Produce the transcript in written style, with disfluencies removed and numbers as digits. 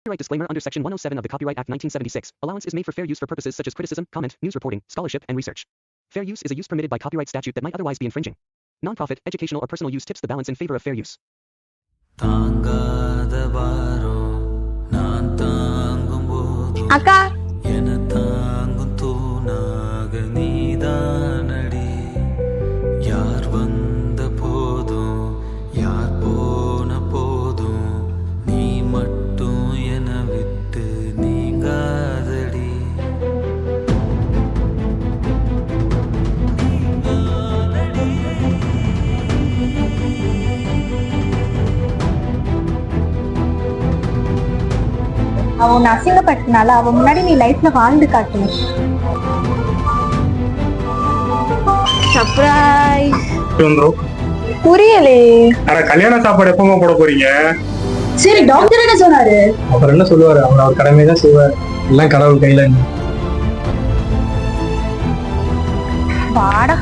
Copyright disclaimer under Section 107 of the Copyright Act 1976. Allowance is made for fair use for purposes such as criticism, comment, news reporting, scholarship, and research. Fair use is a use permitted by copyright statute that might otherwise be infringing. Non-profit, educational, or personal use tips the balance in favor of fair use. அக்கா அவன் அசிங்கப்பட்டனால அவன் முன்னாடி நீ லைஃப்ல வாழ்ந்து காட்டு. Surprise. புரியலே. கல்யாண சாப்பாடு எப்பமா போட போறீங்க? சரி, டாக்டர் என்ன சொன்னாரு? அப்புறம் என்ன சொல்லுவாரு? அவர் கடமை தான் செய்வார். எல்லாம் கடவுள் கையில. வாடா.